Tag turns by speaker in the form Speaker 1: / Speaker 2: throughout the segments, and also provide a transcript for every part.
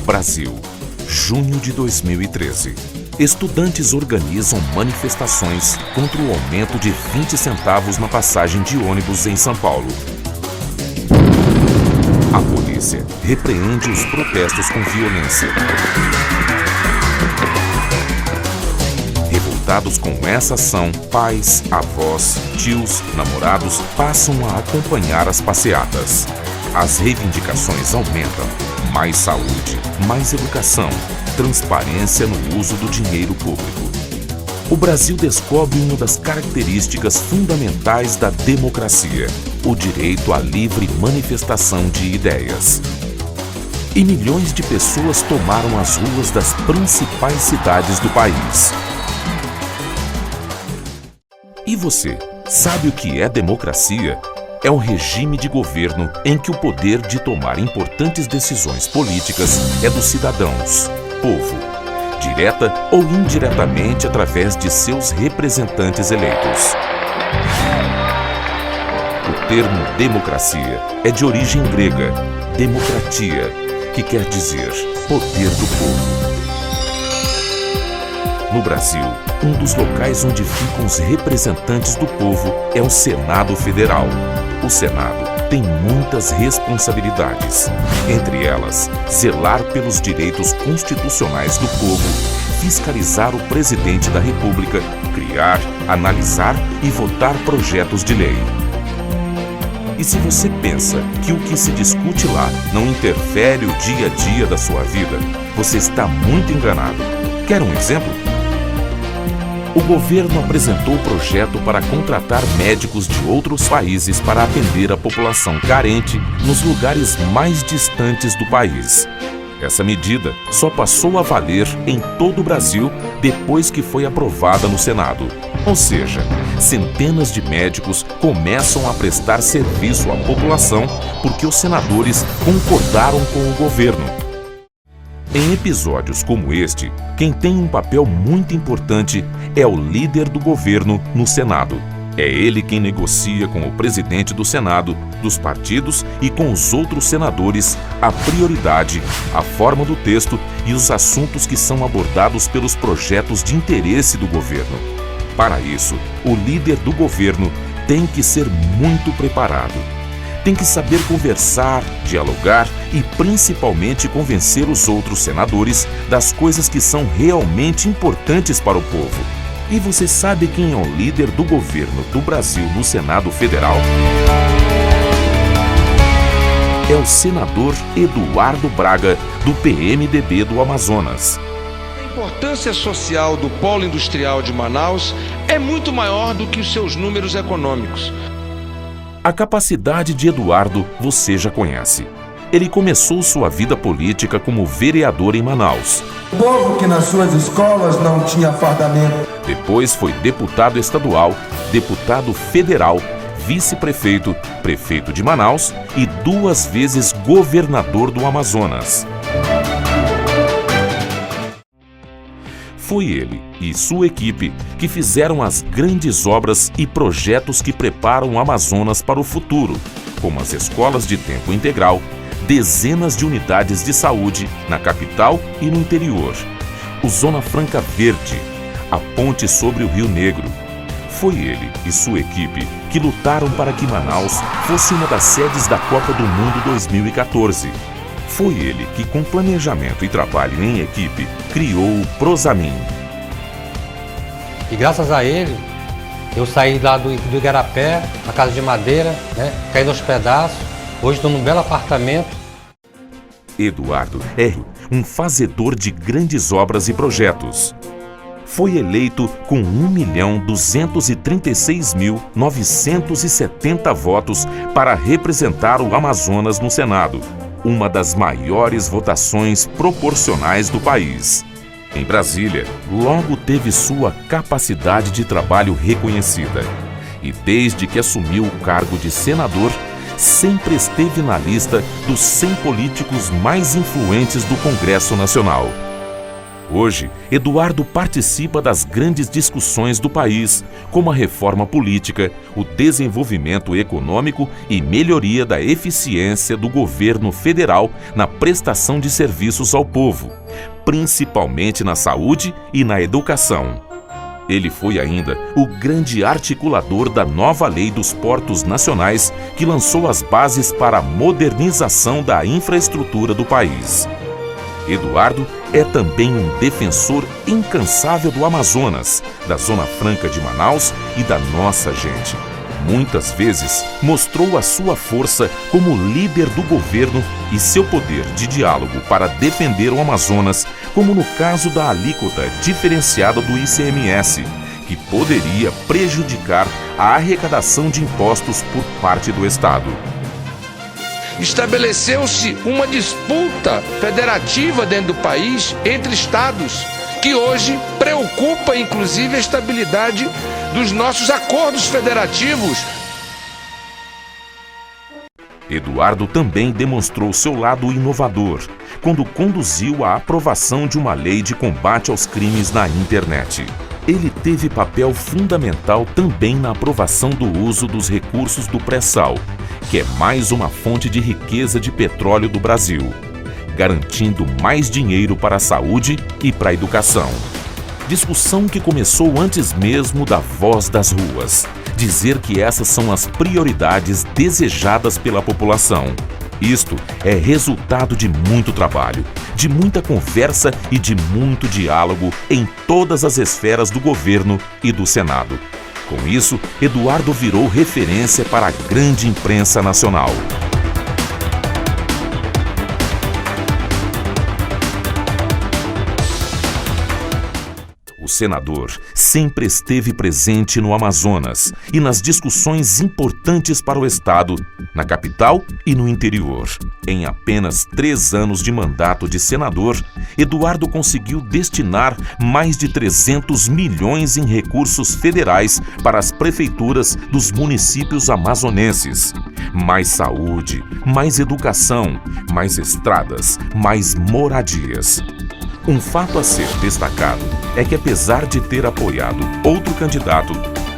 Speaker 1: Brasil, junho de 2013. Estudantes organizam manifestações contra o aumento de 20 centavos na passagem de ônibus em São Paulo. A polícia repreende os protestos com violência. Revoltados com essa ação, pais, avós, tios, namorados passam a acompanhar as passeatas. As reivindicações aumentam. Mais saúde, mais educação, transparência no uso do dinheiro público. O Brasil descobre uma das características fundamentais da democracia: o direito à livre manifestação de ideias. E milhões de pessoas tomaram as ruas das principais cidades do país. E você, sabe o que é democracia? É um regime de governo em que o poder de tomar importantes decisões políticas é dos cidadãos, povo, direta ou indiretamente através de seus representantes eleitos. O termo democracia é de origem grega, demokratia, que quer dizer poder do povo. No Brasil, um dos locais onde ficam os representantes do povo é o Senado Federal. O Senado tem muitas responsabilidades, entre elas, zelar pelos direitos constitucionais do povo, fiscalizar o presidente da República, criar, analisar e votar projetos de lei. E se você pensa que o que se discute lá não interfere o dia a dia da sua vida, você está muito enganado. Quer um exemplo? O governo apresentou o projeto para contratar médicos de outros países para atender a população carente nos lugares mais distantes do país. Essa medida só passou a valer em todo o Brasil depois que foi aprovada no Senado. Ou seja, centenas de médicos começam a prestar serviço à população porque os senadores concordaram com o governo. Em episódios como este, quem tem um papel muito importante é o líder do governo no Senado. É ele quem negocia com o presidente do Senado, dos partidos e com os outros senadores a prioridade, a forma do texto e os assuntos que são abordados pelos projetos de interesse do governo. Para isso, o líder do governo tem que ser muito preparado. Tem que saber conversar, dialogar e principalmente convencer os outros senadores das coisas que são realmente importantes para o povo. E você sabe quem é o líder do governo do Brasil no Senado Federal? É o senador Eduardo Braga, do PMDB do Amazonas.
Speaker 2: A importância social do polo industrial de Manaus é muito maior do que os seus números econômicos.
Speaker 1: A capacidade de Eduardo você já conhece. Ele começou sua vida política como vereador em Manaus.
Speaker 3: Povo que nas suas escolas não tinha fardamento.
Speaker 1: Depois foi deputado estadual, deputado federal, vice-prefeito, prefeito de Manaus e 2 vezes governador do Amazonas. Foi ele e sua equipe que fizeram as grandes obras e projetos que preparam o Amazonas para o futuro, como as escolas de tempo integral, dezenas de unidades de saúde na capital e no interior, o Zona Franca Verde, a ponte sobre o Rio Negro. Foi ele e sua equipe que lutaram para que Manaus fosse uma das sedes da Copa do Mundo 2014. Foi ele que, com planejamento e trabalho em equipe, criou o Prosamin.
Speaker 4: E graças a ele, eu saí lá do Igarapé, na casa de madeira, caí aos pedaços. Hoje estou num belo apartamento.
Speaker 1: Eduardo é um fazedor de grandes obras e projetos. Foi eleito com 1.236.970 votos para representar o Amazonas no Senado, uma das maiores votações proporcionais do país. Em Brasília, logo teve sua capacidade de trabalho reconhecida. E desde que assumiu o cargo de senador, sempre esteve na lista dos 100 políticos mais influentes do Congresso Nacional. Hoje, Eduardo participa das grandes discussões do país, como a reforma política, o desenvolvimento econômico e melhoria da eficiência do governo federal na prestação de serviços ao povo, principalmente na saúde e na educação. Ele foi ainda o grande articulador da nova Lei dos Portos Nacionais, que lançou as bases para a modernização da infraestrutura do país. Eduardo é também um defensor incansável do Amazonas, da Zona Franca de Manaus e da nossa gente. Muitas vezes mostrou a sua força como líder do governo e seu poder de diálogo para defender o Amazonas, como no caso da alíquota diferenciada do ICMS, que poderia prejudicar a arrecadação de impostos por parte do Estado.
Speaker 2: Estabeleceu-se uma disputa federativa dentro do país entre estados, que hoje preocupa inclusive a estabilidade dos nossos acordos federativos.
Speaker 1: Eduardo também demonstrou seu lado inovador quando conduziu a aprovação de uma lei de combate aos crimes na internet. Ele teve papel fundamental também na aprovação do uso dos recursos do pré-sal, que é mais uma fonte de riqueza de petróleo do Brasil, garantindo mais dinheiro para a saúde e para a educação. Discussão que começou antes mesmo da voz das ruas, dizer que essas são as prioridades desejadas pela população. Isto é resultado de muito trabalho, de muita conversa e de muito diálogo em todas as esferas do governo e do Senado. Com isso, Eduardo virou referência para a grande imprensa nacional. O senador sempre esteve presente no Amazonas e nas discussões importantes para o Estado, na capital e no interior. Em apenas 3 anos de mandato de senador, Eduardo conseguiu destinar mais de 300 milhões em recursos federais para as prefeituras dos municípios amazonenses. Mais saúde, mais educação, mais estradas, mais moradias. Um fato a ser destacado é que, apesar de ter apoiado outro candidato,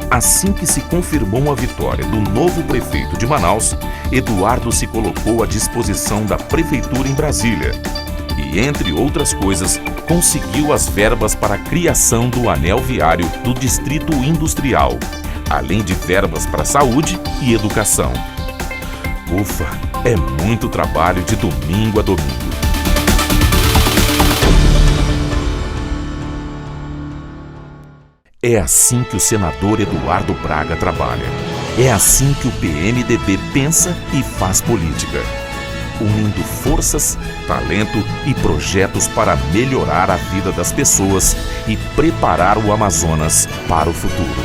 Speaker 1: assim que se confirmou a vitória do novo prefeito de Manaus, Eduardo se colocou à disposição da prefeitura em Brasília e, entre outras coisas, conseguiu as verbas para a criação do anel viário do Distrito Industrial, além de verbas para saúde e educação. Ufa, é muito trabalho de domingo a domingo. É assim que o senador Eduardo Braga trabalha. É assim que o PMDB pensa e faz política, unindo forças, talento e projetos para melhorar a vida das pessoas e preparar o Amazonas para o futuro.